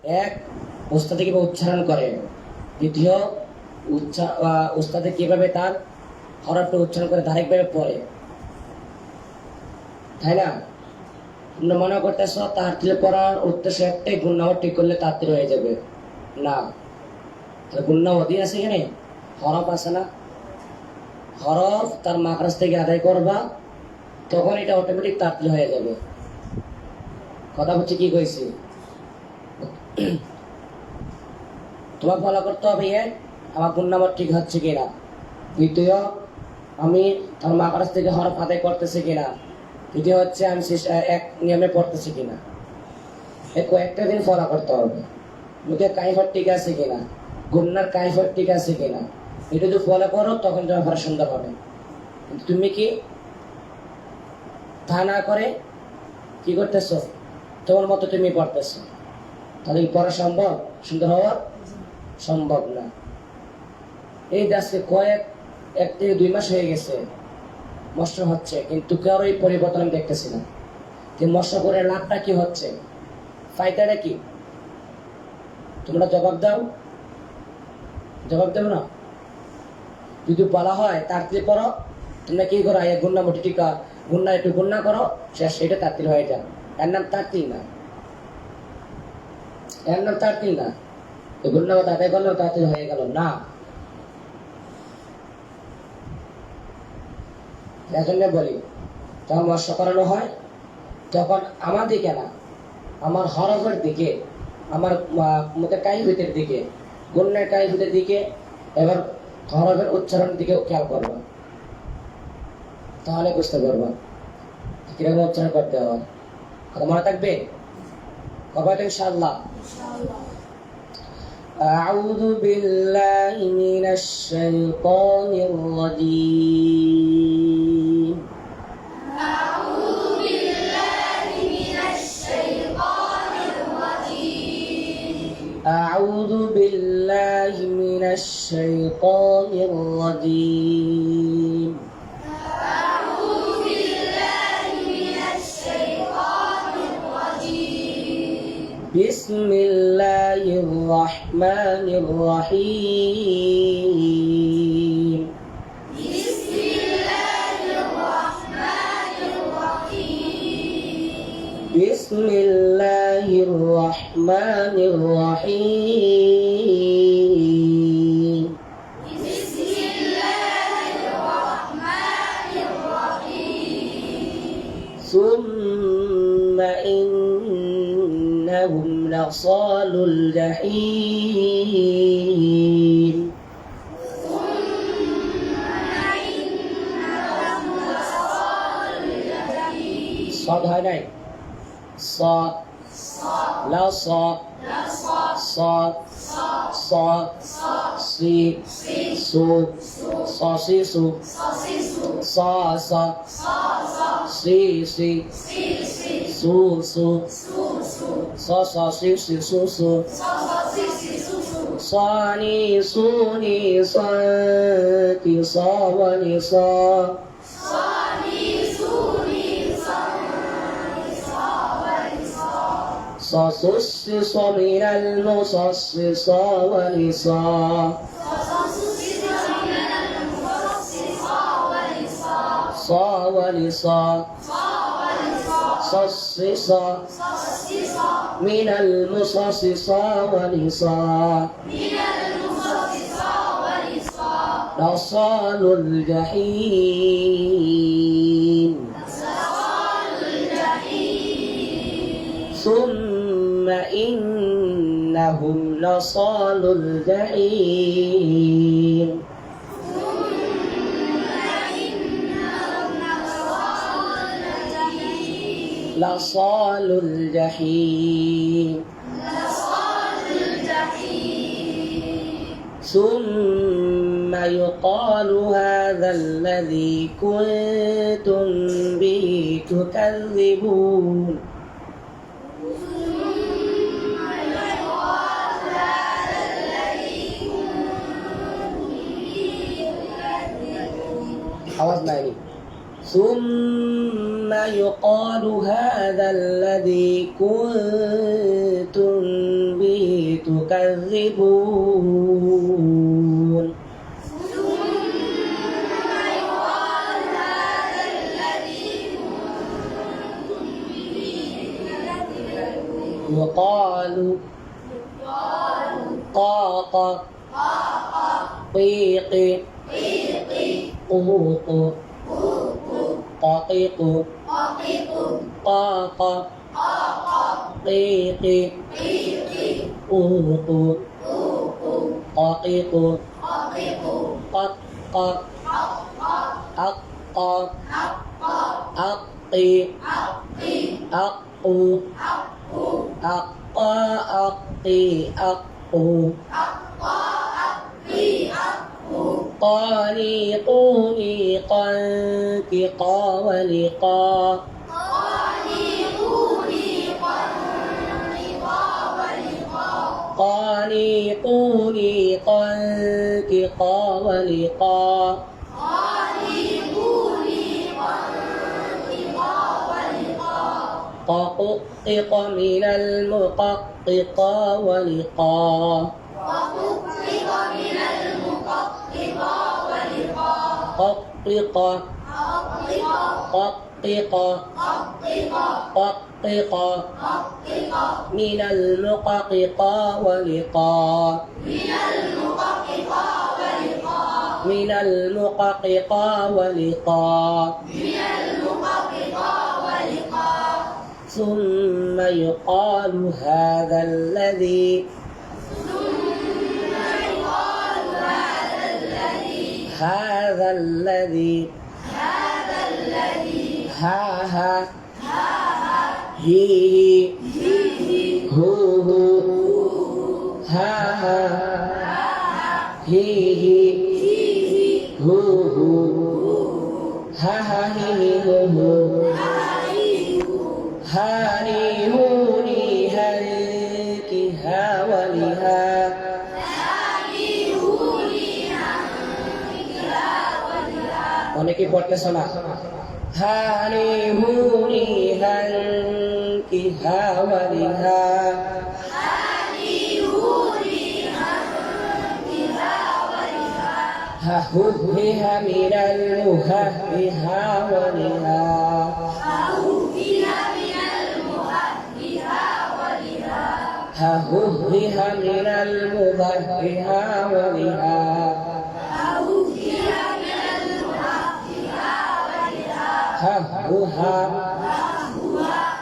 এক, উস্তাদে কিভাবে উচ্চারণ করে, দ্বিতীয় উস্তাদে কিভাবে তার হরফটা উচ্চারণ করে ধারাবাহিকভাবে পড়ে, তাই না? তোমরা মনে করতেছ তাহারতিল পড়ার উদ্দেশ্য একটাই, গুণনাও ঠিক করলে তাহারতিল হয়ে যাবে। না, গুণনা অধীন আছে এখানে, হরফ আছে না, হরফ তার মাখরাজ থেকে আদায় করবা, তখন এটা অটোমেটিক তাহারতিল হয়ে যাবে। কথা হচ্ছে কি কইছি, তোমার ফলো করতে হবে আমার গুণনামার ঠিক হচ্ছে কিনা, দ্বিতীয় আমি তার মাখরাজ থেকে হরফ আদায় করতেছি কিনা, তৃতীয় হচ্ছে আমি এক নিয়মে পড়তেছি কিনা। এই কয়েকটা দিন ফলো করতে হবে। মুখে কাইফার ঠিক আছে কিনা, গুন্নার কাইফার ঠিক আছে কিনা, এটা যদি ফলো করো তখন তোমার পড়া সুন্দর হবে। কিন্তু তুমি কি তা না করে কি করতেছো, তোমার মতো তুমি পড়তেছো, তাহলে কি পড়া সম্ভব, সুন্দর হওয়া সম্ভব না। এই আজকে এক থেকে 2 মাস হয়ে গেছে মস্ত হচ্ছে, কিন্তু কারো এই পরিবর্তন আমি দেখতেছি না। কিন্তু মস্ত করে লাভটা কি হচ্ছে, ফায়দাটা কি, তোমরা জবাব দাও না। যদি বলা হয় তারতিল করো, তোমরা কি করো, গুন্না মুঠি টিকা, গুন্না একটু গুন্না করো, শেষ, এটা তারতিল হয়ে যায়। এর নাম তারতিল না, গুন্না মতো আদায় করলেও তারতিল হয়ে গেল না। এজন্য বলি, যখন মস্ত করানো হয় তখন আমার দিকে না, আমার হরফের দিকে, আমার মুখে কাইফিতের দিকে, গুন্নার কাইফিতের দিকে, এবার হরফের উচ্চারণের দিকে খেয়াল করবা, তাহলে বুঝতে পারবা কিরকম উচ্চারণ করতে হয়। কথা মনে থাকবে, কবে তো ইনশাআল্লাহ। أعوذ بالله من الشيطان الرجيم. أعوذ بالله من الشيطان الرجيم. أعوذ بالله من الشيطان الرجيم. أعوذ بالله من الشيطان الرجيم. بسم الله الرحمن الرحيم. بسم الله الرحمن الرحيم. بسم الله الرحمن الرحيم. بسم الله الرحمن الرحيم. ثم إنهم لصالوا الجحيم. صاد هاي ناي صاد لا صاد صاد صاد سي سو صا سي سو صا صا سي سي سو سو صا صا سي سي سو سو صاني صوني صاتي صاوني صا صصص من المصصص ونصا صا ونصا صصص من المصصص ونصا لصال الجحيم. ثم إنهم لصال الجحيم. لصال الجحيم. ثم يقال هذا الذي كنتم به تكذبون. حوض مالي. ثم يقال هذا الذي كنتم به تكذبون يقال قاق قيق قوق قاقيق قاق قيق قوق قاقيق قق أق أقي أقو أقا أقي أقو قاليقو ليقا كقا ولقا قاليقو ليقا كقا ولقا ققق من المقققا ولقا ققق ققق ققق من المقققا ولقا من المقققا ولقا ثم يقال هذا الذي ها ها هي هو ها ها هي هو ها ها هي هو هاري هوني هلك ها ولها অনেকে পড়তে শোনা হারি হুরি হানকি হা ওয়ালিহা হা হু হি হা মিনাল মুহা হি হা ওয়ালিহা হা হু হি হা মিনাল মুহা হি হা ওয়ালিহা ha hu ha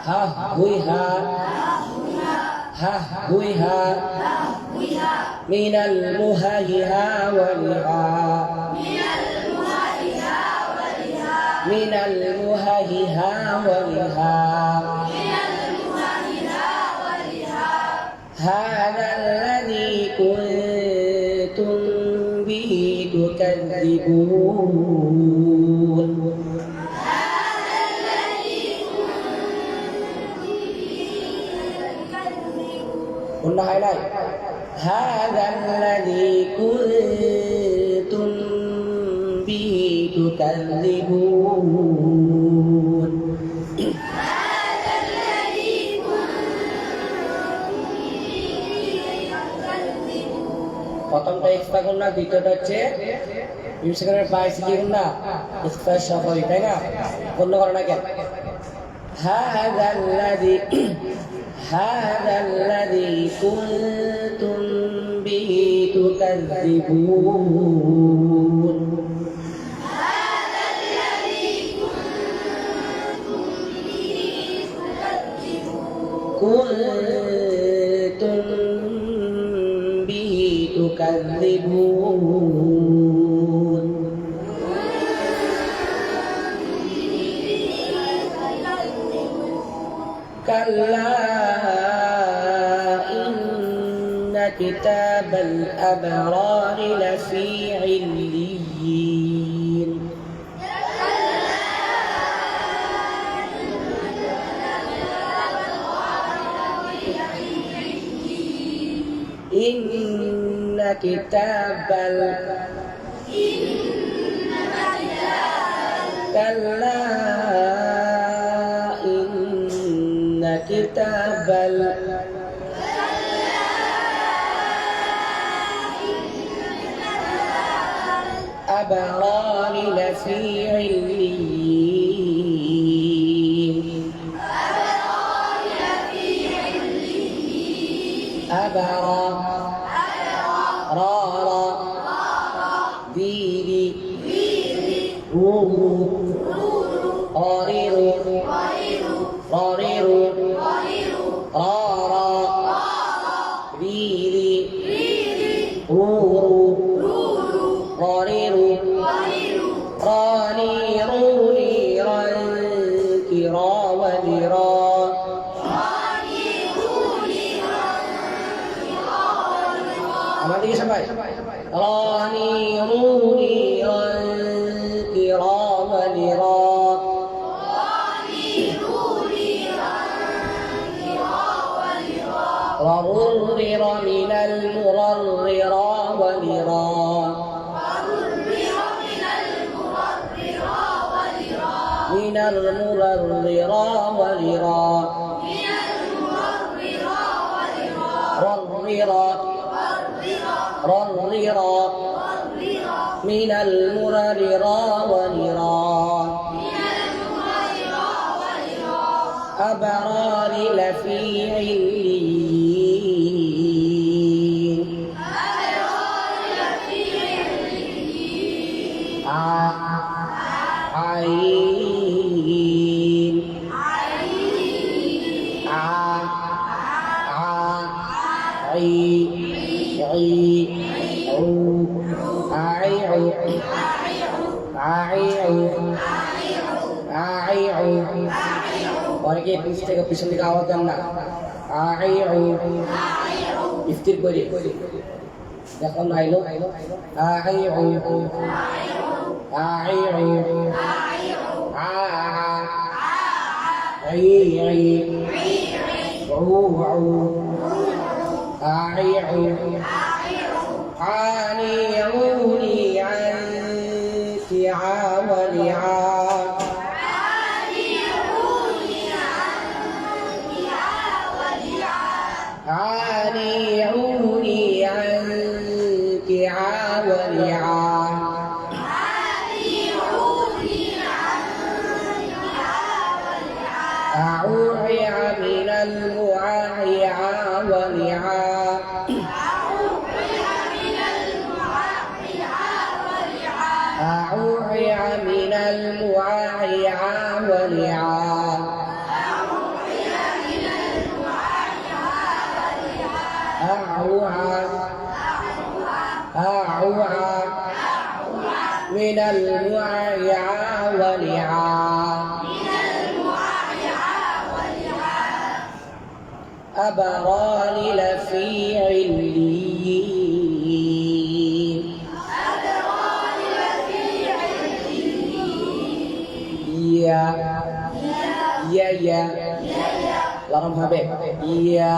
ha hui ha ha hui ha min al muhahiha waliha min al muhahiha waliha هذا الذي كنتم به تكذبون قلنا هاي هذا الذي كنتم به تكذبون প্রথমটা এক্সট্রা গুণ না, দ্বিতীয়টা হচ্ছে সেখানে পাইছি কি গুণ না এক্সট্রা সফরি, তাই না? গণ্য করে না কেন? هذا الذي كنتم به تكذبون كنتم به تكذبون كلا إن كتاب الأبرار لفي عليين إن كتاب كلا إن كتاب أبرار لفي عليين أبرار رارا ديري رورو راريرو راريرو رارا ريري رورو راريرو راني روني ران كرام ذران আমাদের দিকে সবাই রানি রুনি রান কিরাম নিরান ررر من المرر ونران من المرر ونران ررر ررر من المرر ونران أبرار لفي عليين عين অনেকে পিছ থেকে পিছন দিকে আওয়াজ দেন না স্থির করি যখন আইলো عانيوني عنك عاولعا عانيوني عنك عاولعا أعوع من المعايع ولعا أعوع من المعايع ولعا أعوع من المعايع ولعا أبرار لفي عليين يا لرم هبه يا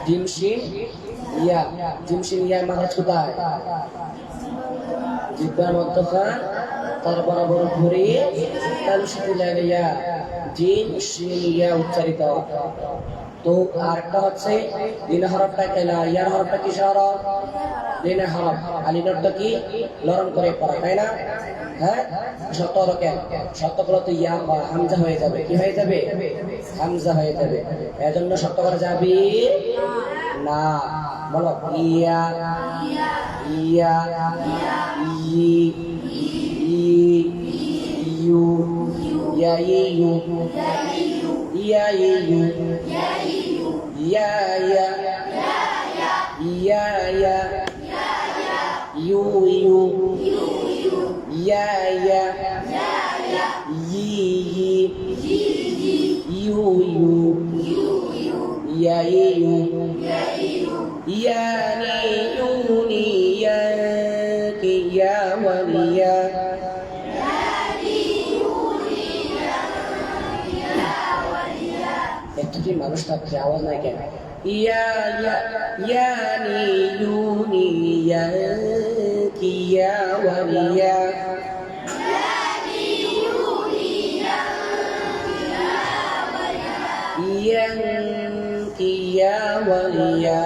جمشين يا مخرج কোথায় জিহ্বার মধ্যখান তার বরাবর ঘুরে তালু সাথে লাগে জিম শিন ইয়া উচ্চারিত। তো আরেকটা হচ্ছে লিন হরফটা কেলা ইয়ার হরফটা কি হরফ লিন হরফ আলিনটা কি নরম করে পড়া তাই না? হ্যাঁ শর্ত হলো কেন শর্ত হলো তো ইয়া হামজা হয়ে যাবে কি হয়ে যাবে হামজা হয়ে যাবে এজন্য শর্ত করা যাবে না। বলো ইয়া ইয়া ই ইউ ইয়া ইউ ইয়া ইউ ইয়া ইয়া ইয়া ইউ ইউ ইয়া ইয়া ই ইউ ইউ ইয়া ইউ ইয়ানি ইউনি ইয়াকি ইয়া ওয়ালিয়া একটু মানুষ থাকছে আওয়াজ নাই কেন ইয়ানি ইউনি ইয়াকি ইয়া ওয়ালিয়া ইয়াকি ইয়া ওয়ালিয়া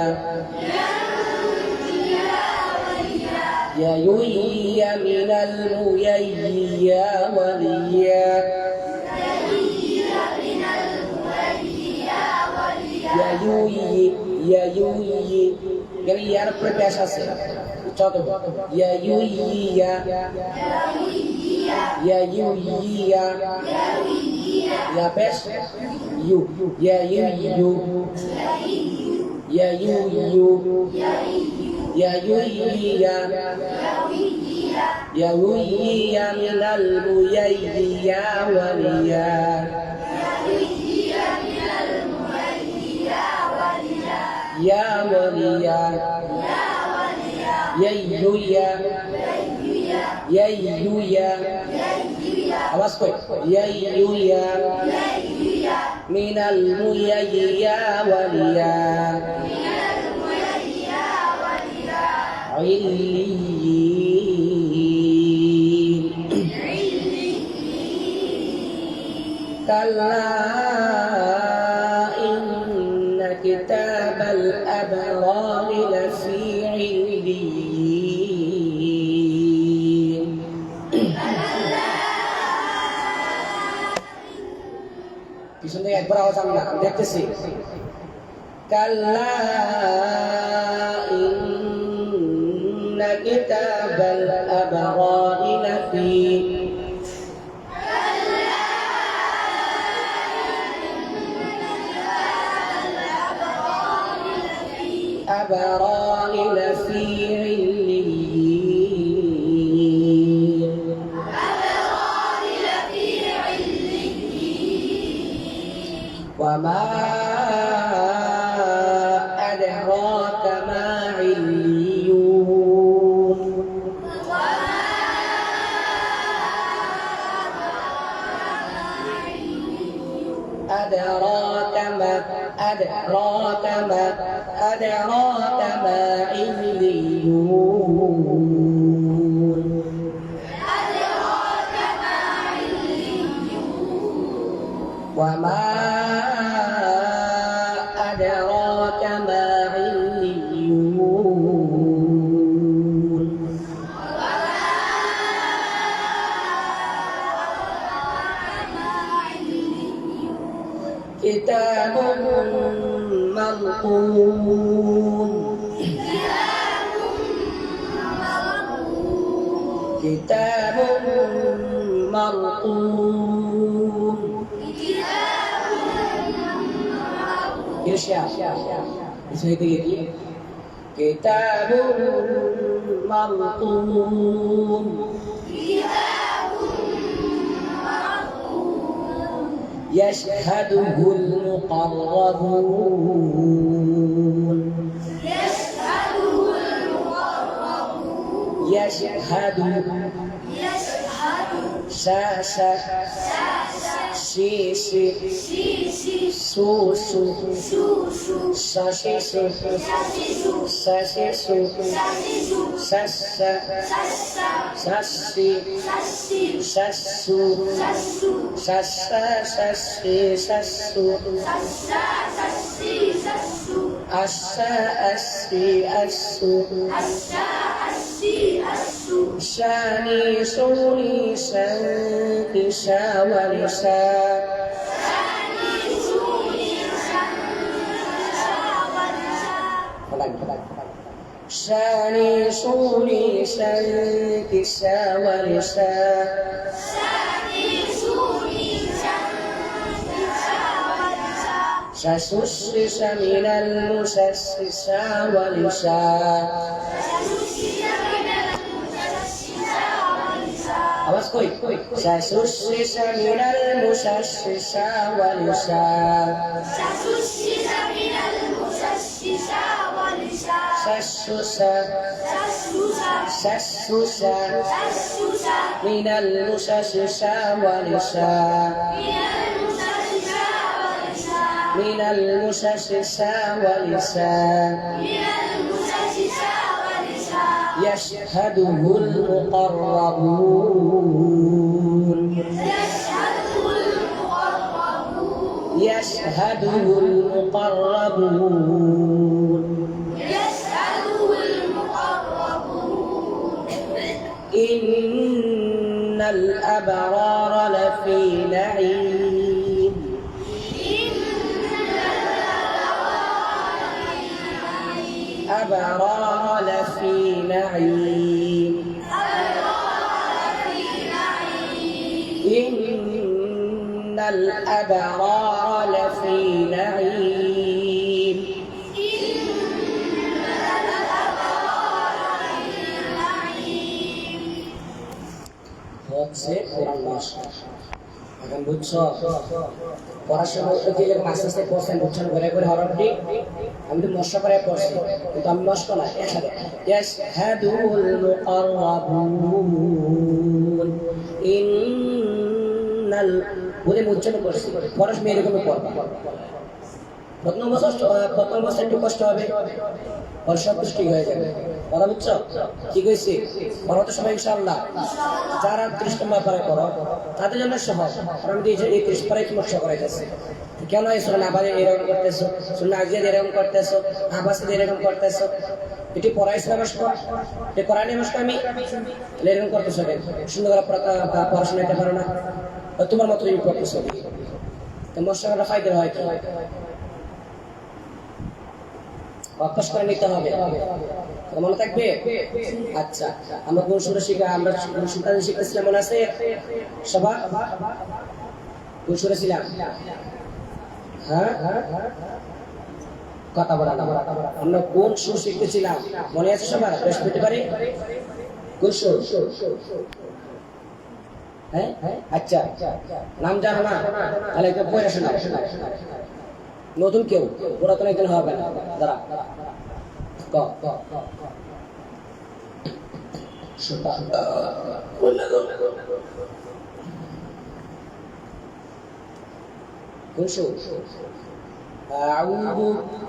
يا يوي من الميي يا وليا يا يوي يا يوي يعني يا رب পেশ আছে চলো يا يوي يا يوي يا পেশ يو يا يو يا يو يا يوي يا وي من الميي يا وليا يا وليا يا يويا يا يويا আওয়াজ কই يا يويا من الميي يا وليا عليين كلا إن كتاب الأبرار لفي عليين পিছন থেকে একবার আওয়াজ আমি না দেখতেছি كلا إن كتاب الأبرار لفي أبرار لفي عليين وما أدراك ما عليون أدراك ما أدراك ما أدراك ما عليون وما أدراك ما عليون كتاب مرقوم كتاب مرقوم إرشاد كتاب مرقوم يشهده المقربون يشهد شاشة شيشي سوسو شاشيسو شاشيسو شاشة شاشي شاشو شاشة شاشي شاشو أشا أشي أشو شاني سوني شاني شاوري شا شاني سوني شاني شاوري شا شاشوشش من المششش والشا আওয়াজ কই شاشوشش من المششش والشا شاشوشا شاشوشا من المششش والشا من المششش والشا يشهده المقربون يشهده المقربون الأبرار لفي نعيم إن الأبرار لفي نعيم হচ্ছে কোরআন মাস এখন বুঝছো পড়াশোনা করতে গেলে আস্তে আস্তে পড়ছেন বুঝছেন ঘরে ঘরে হরফটি আমি তো নষ্ট করে পড়ছি কিন্তু আমি নষ্ট না একসাথে ইয়াশহাদুল মুকাররাবুন ইন্নাল বলে উচ্চারণ করছি পড়াশোনা এরকমই পড়বা প্রথম বছর একটু কষ্ট হবে পরে সব কিছু ঠিক হয়ে যাবে কথা বুঝছো ঠিক হয়েছে পড়ো তো সবাই ইনশাআল্লাহ যারা 30 নম্বর পারে পড়ো তাদের জন্য সহজ কারণ এই 30 পারে কি নকশা করাইতেছে কেন এই শোনা আবার এরকম করতেছো শোনা আজকে এরকম করতেছো আবার এরকম করতেছো এটি পড়াইছে নমস্ক এটি করাই নমস্ক আমি এরকম করতেছো কেন সুন্দর করে পড়াশোনা করতে পারো না তোমার মতো তুমি পড়তেছো তো মশলাটা ফায়দা হয় কি অভ্যাস করে নিতে হবে মনে থাকবে আচ্ছা আমরা কোন সুরে শিখা আমরা কোন সুরটা শিখতেছিলাম মনে আছে সবার কোন সুরে ছিলাম হ্যাঁ কথা বলা আমরা কোন সুর শিখতেছিলাম মনে আছে সবার বৃহস্পতিবারে কোন সুর হ্যাঁ আচ্ছা নাম জানো না তাহলে একটু পড়ে শোনা নতুন কেউ পুরাতন একজন হবে না দাঁড়া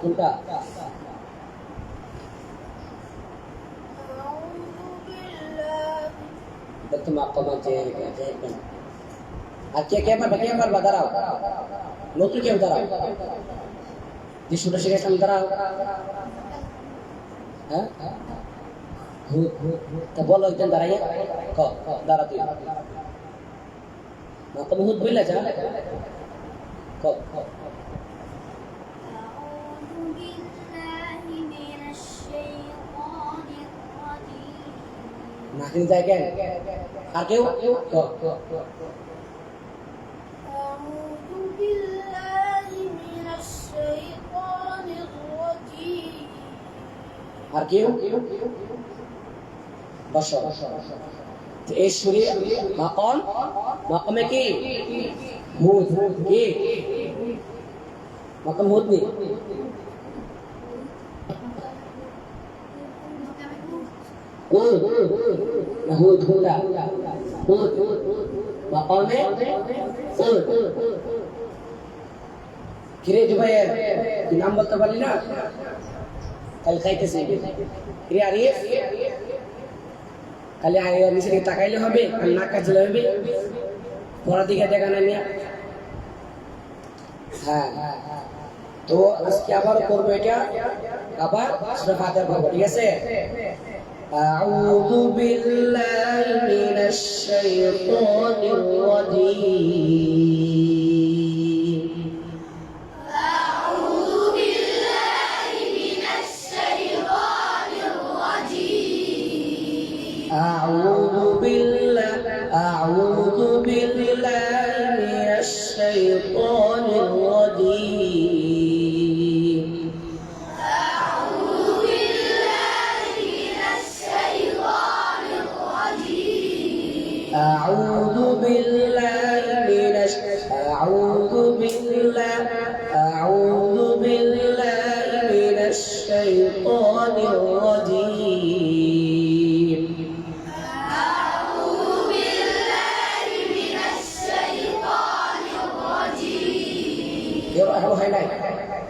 কোনটা আর কে পারবা দাঁড়াও নতুন কেউ দাঁড়াও যে সুটা শিখেছিলাম দাঁড়াও হ্যাঁ তা বলো একজন দাঁড়াইয়া দাঁড়া তুই মাতা বহুত বললে যা নাকিন যায় কেন আর কেউ আর কেউ বসো এই সুরে মাকামে কি হুদ কি মাকাম হুদ নেই হুদ হুদা হুদ মাকামে হুদ কিরে জুবাইর তুই নাম বলতে পারলি না কাল খাইতেছে কিরে আরিফ খালি নিচে দিকে তাকাইলে হবে আর নাক কাজলে হবে পড়ার দিকে দেখা নাই হ্যাঁ তো আজকে আবার করবো এটা আবার সূরা ফাতিহা পড়বো ঠিক আছে আউযু বিল্লাহি মিনাশ শাইতানির রাজীম أعوذ بالله من الشيطان الرجيم أعوذ بالله من الشيطان الرجيم أعوذ بالله من الشيطان الرجيم أعوذ بالله من الشيطان الرجيم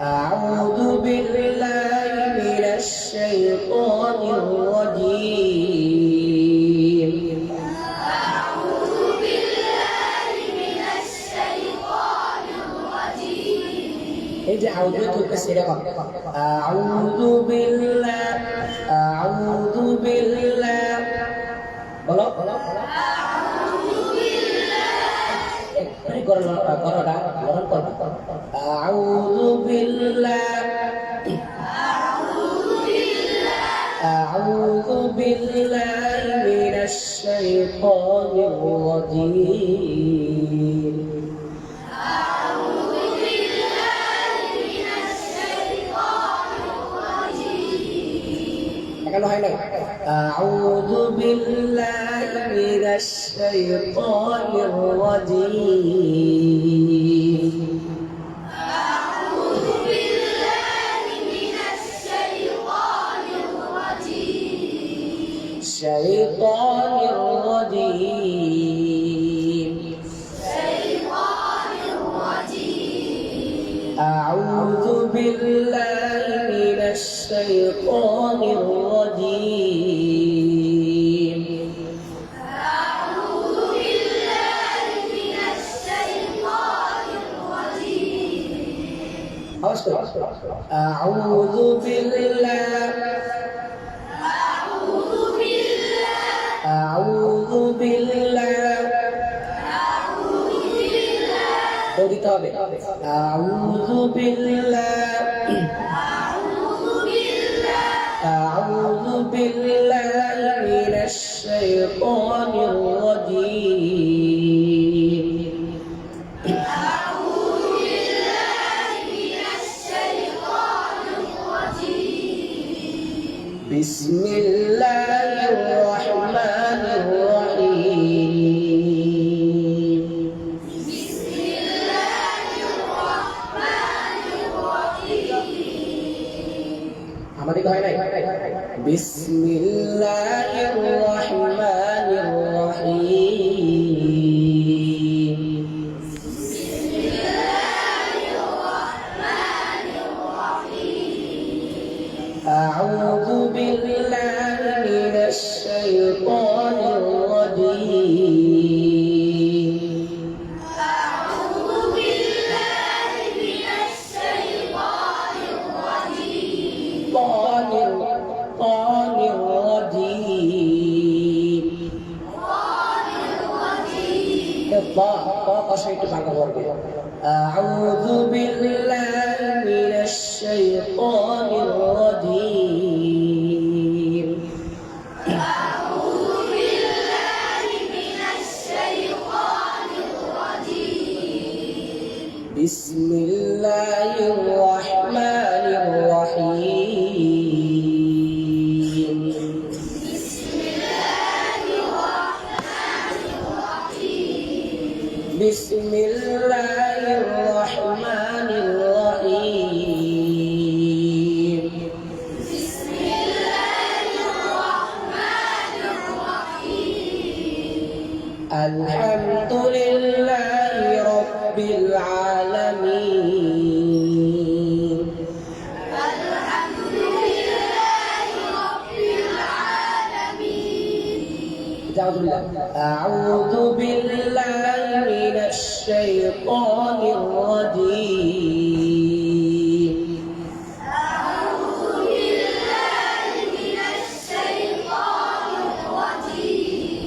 أعوذ بالله من الشيطان الرجيم এই যে আউযু তুলতে সেরকম আউযু বিল্লাহ বলো أعوذ بالله একবারে গরমটা গরম করবা আউযু বিল্লাহ بالله من الشيطان الرجيم أعوذ بالله من الشيطان الرجيم أعوذ بالله من الشيطان الرجيم الشيطان الرجيم الشيطان الرجيم أعوذ بالله من الشيطان الرجيم أعوذ بالله من الشيطان الرجيم أعوذ بالله أعوذ بالله أعوذ بالله أعوذ بالله বলতে হবে আউযু বিল্লাহ أعوذ بالله আউযু বিল্লাহি মিনাশ শাইতানির রাজীম أعوذ بالله من الشيطان الرجيم বিসমিল্লাহির রহমানির রহিম بسم الله الرحمن الرحيم আমাদের হয় নাই বিসমিল্লাহির রহমানির রহিম أعوذ بالله من الشيطان الرجيم أعوذ بالله من الشيطان الرجيم طال الرجيم قال الرجيم أعوذ بالله من الشيطان الرجيم أعوذ بالله من الشيطان الرجيم بسم الله الرحمن الرحيم بسم الله الرحمن الرحيم بسم الله الرحمن الرحيم بسم الله الرحمن الرحيم الحمد لله رب العالمين الحمد لله رب العالمين أعوذ بالله من الشيطان الرجيم أعوذ بالله من الشيطان الرجيم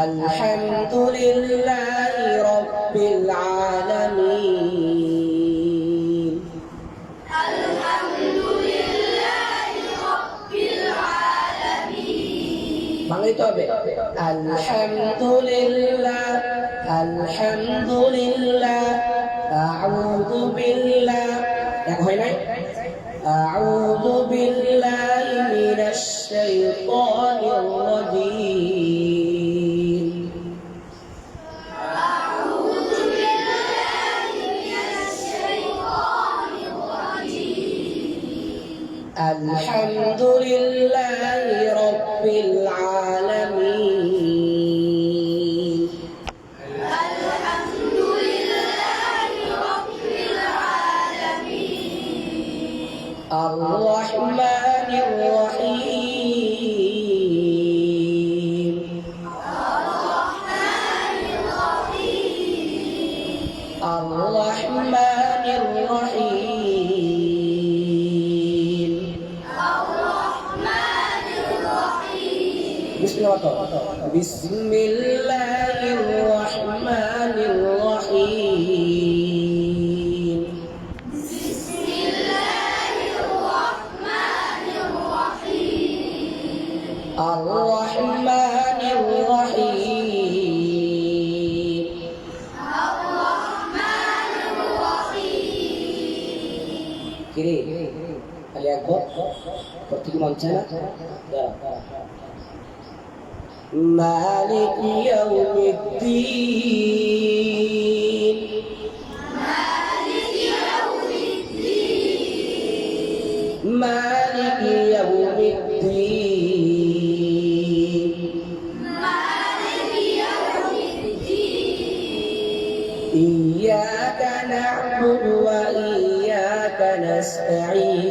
الحمد لله رب العالمين الحمد لله رب العالمين বাংলাতে হবে আলহামদুলিল্লাহ আলহামদুলিল্লাহ আউযু বিল্লাহ এক হয় নাই আউযু বিল্লাহি মিনাশ শাইতানির রাজীম أعوذ بالله من الشيطان الرجيم আলহামদুলিল্লাহি রাব্বিল আলামিন الحمد لله رب العالمين আর রহমানির রহিম الرحمن الرحيم الرحمن الرحيم الرحمن الرحيم بسم الله الرحمن الرحيم بسم الله الرحمن الرحيم কিরে খালি একবার করতে কি মন চায় না মালিক ইয়াউমিদ্দিন মালিক ইয়াউমিদ্দিন إياك نعبد وإياك نستعين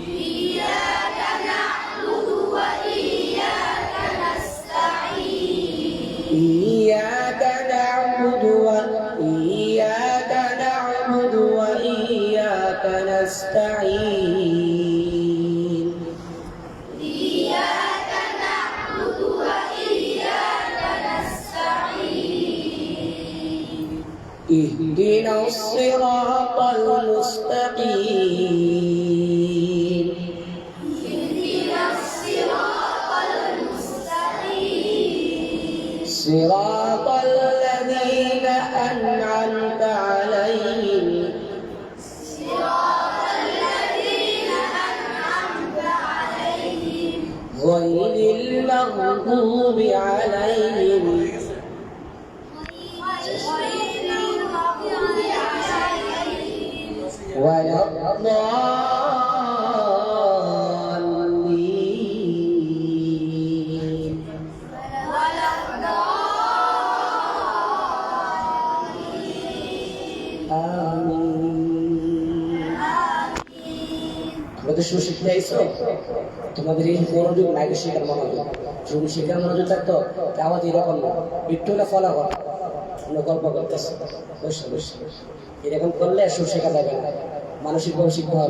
إياك نعبد وإياك نستعين إياك نعبد وإياك نستعين إياك نعبد وإياك نستعين اهدنا الصراط المستقيم اهدنا الصراط المستقيم صراط الذين أنعمت عليهم صراط الذين أنعمت عليهم غير المغضوب عليهم غير المغضوب عليهم ولا الضالين ولا الضالين آمين আমাদের শুরু শিখতে আইসো তোমাদের এই মনোযোগ নাই শেখার মনোযোগ শুরু শেখার মনোযোগ থাকতো আওয়াজ এরকম না একটু না ফলো কর আমরা গল্প করতেছি বসে বসে এরকম করলে সুর শেখা যাবে না মানসিকভাবে শিখতে হবে